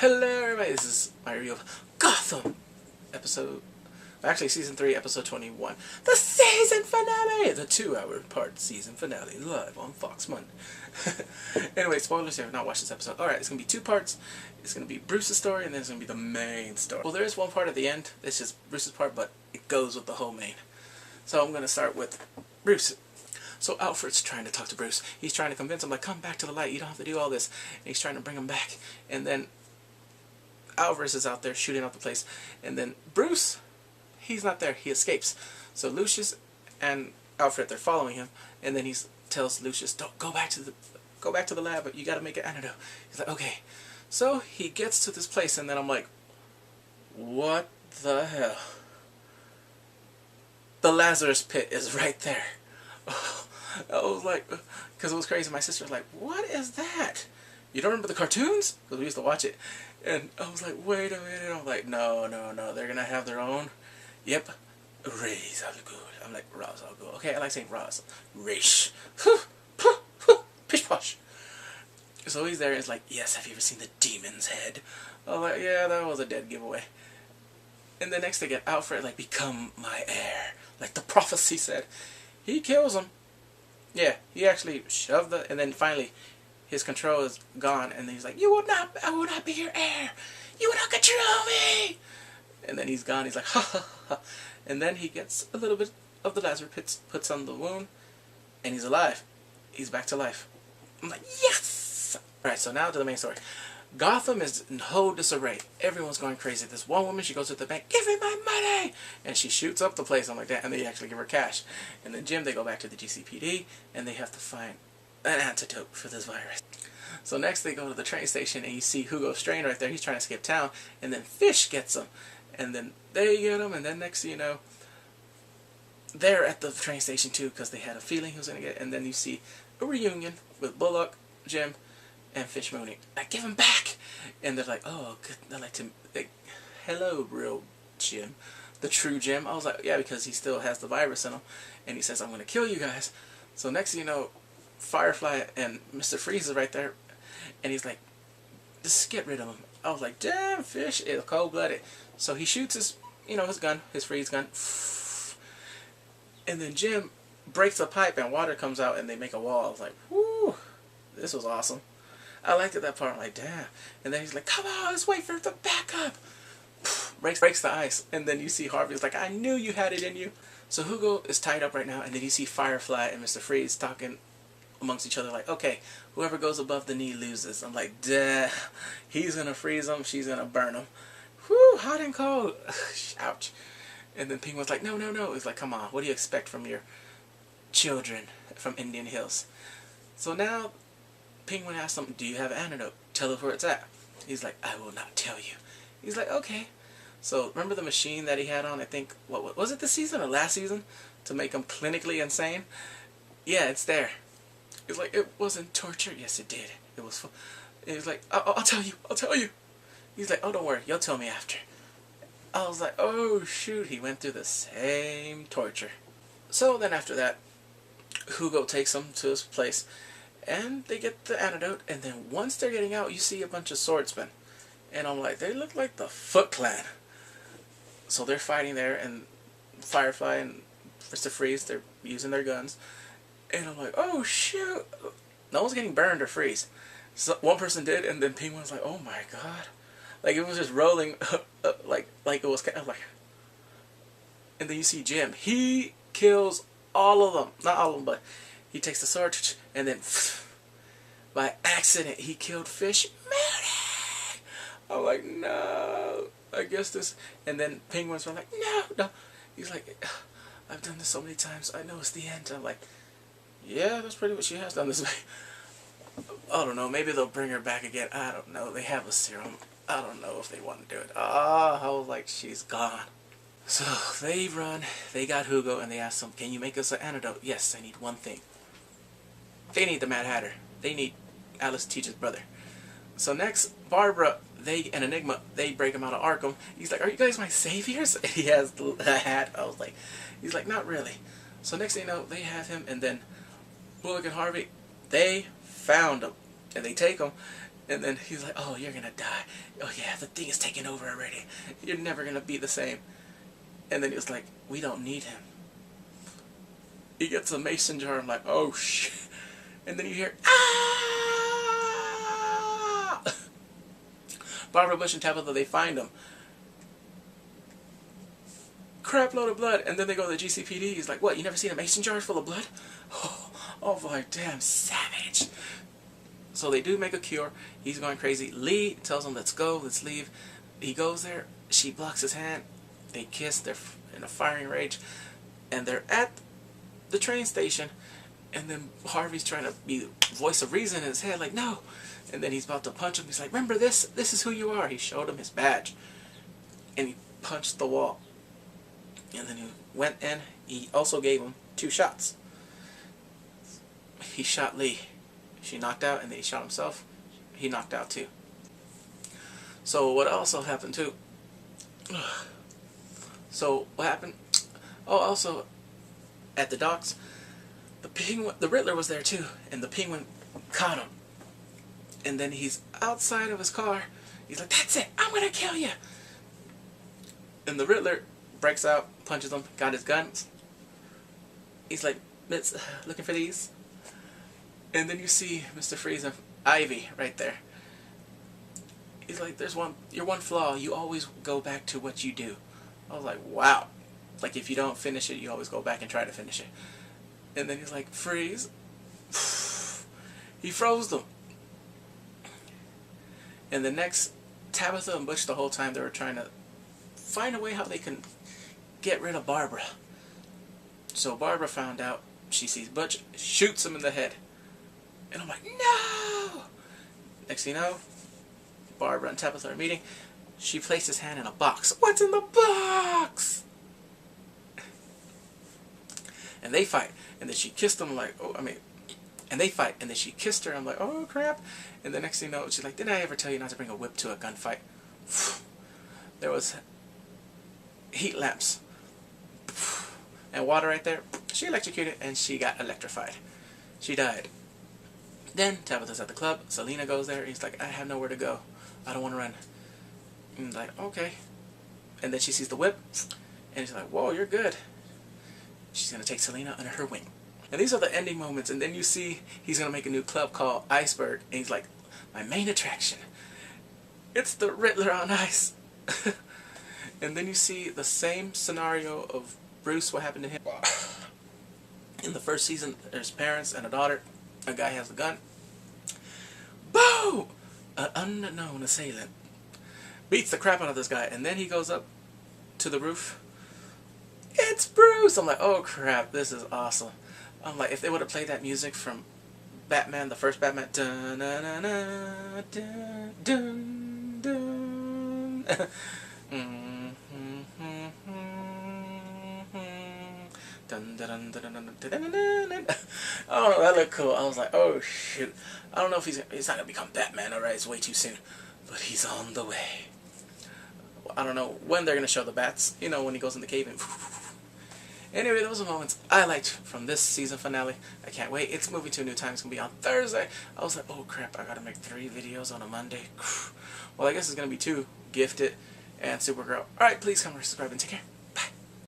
Hello everybody, this is my review of Gotham, season 3, episode 21. The season finale! The 2-hour part season finale, live on Fox Monday. Anyway, spoilers if you have not watched this episode. Alright, it's going to be 2 parts. It's going to be Bruce's story, and then it's going to be the main story. Well, there is one part at the end. This is Bruce's part, but it goes with the whole main. So I'm going to start with Bruce. So Alfred's trying to talk to Bruce. He's trying to convince him, like, come back to the light. You don't have to do all this. And he's trying to bring him back. And then Alvarez is out there shooting up the place, and then Bruce, he's not there. He escapes. So Lucius and Alfred, they're following him, and then he tells Lucius, "Don't go back to the lab. But you got to make an antidote." He's like, "Okay." So he gets to this place, and then I'm like, "What the hell?" The Lazarus pit is right there. I was like, because it was crazy. My sister was like, "What is that? You don't remember the cartoons?" Because we used to watch it. And I was like, wait a minute. I'm like, no. They're going to have their own. Yep. Ra's al Ghul. I'm like, Ra's al Ghul. Okay, I like saying Ra's. Raish. Pish posh. So he's there and it's like, yes, have you ever seen the demon's head? I was like, yeah, that was a dead giveaway. And the next thing, Alfred, like, become my heir. Like the prophecy said. He kills him. Yeah, he actually shoved the, and then finally his control is gone, and then he's like, I will not be your heir. You will not control me. And then he's gone. He's like, ha ha ha. And then he gets a little bit of the Lazarus pit, puts on the wound, and he's alive. He's back to life. I'm like, yes! Alright, so now to the main story. Gotham is in whole disarray. Everyone's going crazy. This one woman, she goes to the bank, give me my money! And she shoots up the place. I'm like, that, and they actually give her cash. And then Jim, they go back to the GCPD, and they have to find an antidote for this virus. So next they go to the train station, and you see Hugo Strange right there. He's trying to escape town, and then Fish gets him, and then they get him, and then next thing you know, they're at the train station too, because they had a feeling he was going to get it. And then you see a reunion with Bullock, Jim, and Fish Mooney. I give him back, and they're like, oh, good. They're like, hello, real Jim, the true Jim. I was like, yeah, because he still has the virus in him, and he says, I'm going to kill you guys. So next thing you know, Firefly and Mr. Freeze is right there, and he's like, just get rid of him. I was like, damn, Fish is cold-blooded. So he shoots his, his gun, his freeze gun, and then Jim breaks a pipe and water comes out and they make a wall. I was like, whoo, this was awesome. I liked it, that part. I'm like, damn. And then he's like, come on, let's wait for the backup. Breaks the ice, and then you see Harvey's like, I knew you had it in you. So Hugo is tied up right now, and then you see Firefly and Mr. Freeze talking amongst each other like, okay, whoever goes above the knee loses. I'm like, duh. He's going to freeze him. She's going to burn him. Whew, hot and cold. Ouch. And then Penguin's like, no. He's like, come on, what do you expect from your children from Indian Hills? So now Penguin asks him, do you have an antidote? Tell us where it's at. He's like, I will not tell you. He's like, okay. So remember the machine that he had on, I think, what was it, this season or last season? To make him clinically insane? Yeah, it's there. It's like, it wasn't torture. Yes, it did. It was. It was like, I'll tell you. He's like, oh, don't worry. You'll tell me after. I was like, oh, shoot. He went through the same torture. So then after that, Hugo takes him to his place, and they get the antidote. And then once they're getting out, you see a bunch of swordsmen. And I'm like, they look like the Foot Clan. So they're fighting there, and Firefly and Mr. Freeze, they're using their guns. And I'm like, oh, shoot. No one's getting burned or freeze. So one person did, and then Penguin was like, oh, my God. Like, it was just rolling, like it was kind of like... And then you see Jim. He kills all of them. Not all of them, but he takes the sword, and then by accident, he killed Fish Mooney. I'm like, no. I guess this... And then Penguins were like, no. He's like, I've done this so many times. I know it's the end. I'm like... Yeah, that's pretty much, she has done this way. I don't know, maybe they'll bring her back again. I don't know. They have a serum. I don't know if they want to do it. I was like, she's gone. So they run, they got Hugo, and they asked him, can you make us an antidote? Yes, I need one thing. They need the Mad Hatter. They need Alice Teach's brother. So next, Barbara, and Enigma, they break him out of Arkham. He's like, are you guys my saviors? And he has the hat. I was like, he's like, not really. So next thing you know, they have him, and then Bullock and Harvey, they found him, and they take him, And then he's like, oh, you're gonna die. Oh yeah, the thing is taking over already. You're never gonna be the same. And then he was like, we don't need him. He gets a mason jar. I'm like, oh shit. And then you hear, ah! Barbara Bush and Tabitha, they find him. Crap load of blood. And then they go to the GCPD. He's like, what, you never seen a mason jar full of blood? Oh my damn savage. So they do make a cure. He's going crazy. Lee tells him, let's go, let's leave. He goes there. She blocks his hand. They kiss. They're in a firing rage. And they're at the train station. And then Harvey's trying to be voice of reason in his head, like, no. And then he's about to punch him. He's like, remember this? This is who you are. He showed him his badge. And he punched the wall. And then he went in. He also gave him 2 shots. He shot Lee. She knocked out, and then he shot himself. He knocked out too. So what also happened too? So what happened? Oh, also at the docks, the Riddler was there too, and the Penguin caught him. And then he's outside of his car. He's like, "That's it! I'm gonna kill you!" And the Riddler breaks out, punches him, got his guns. He's like, looking for these. And then you see Mr. Freeze and Ivy right there. He's like, you're one flaw. You always go back to what you do. I was like, wow. Like, if you don't finish it, you always go back and try to finish it. And then he's like, freeze. He froze them. And the next, Tabitha and Butch, the whole time they were trying to find a way how they can get rid of Barbara. So Barbara found out. She sees Butch, shoots him in the head. And I'm like, no! Next thing you know, Barbara and Tabitha are meeting. She placed his hand in a box. What's in the box? And they fight. And then she kissed him like, and they fight. And then she kissed her. I'm like, oh crap. And the next thing you know, she's like, didn't I ever tell you not to bring a whip to a gunfight? There was heat lamps. And water right there. She electrocuted and she got electrified. She died. Then Tabitha's at the club. Selena goes there. He's like, I have nowhere to go. I don't want to run. And he's like, okay. And then she sees the whip. And she's like, whoa, you're good. She's going to take Selena under her wing. And these are the ending moments. And then you see he's going to make a new club called Iceberg. And he's like, my main attraction. It's the Riddler on ice. And then you see the same scenario of Bruce, what happened to him. In the first season, there's parents and a daughter. A guy has a gun. Boom! An unknown assailant beats the crap out of this guy. And then he goes up to the roof. It's Bruce! I'm like, oh crap, this is awesome. I'm like, if they would have played that music from Batman, the first Batman. Dun, dun, dun, dun, dun, dun, dun. Dun, dun, dun, dun, dun, dun, dun, dun, dun. Oh, that looked cool. I was like, oh shit. I don't know if he's not gonna become Batman, alright, it's way too soon. But he's on the way. I don't know when they're gonna show the bats. You know, when he goes in the cave and anyway, those are moments I liked from this season finale. I can't wait. It's moving to a new time. It's gonna be on Thursday. I was like, oh crap, I gotta make 3 videos on a Monday. Well, I guess it's gonna be 2. Gifted and Supergirl. Alright, please come subscribe and take care.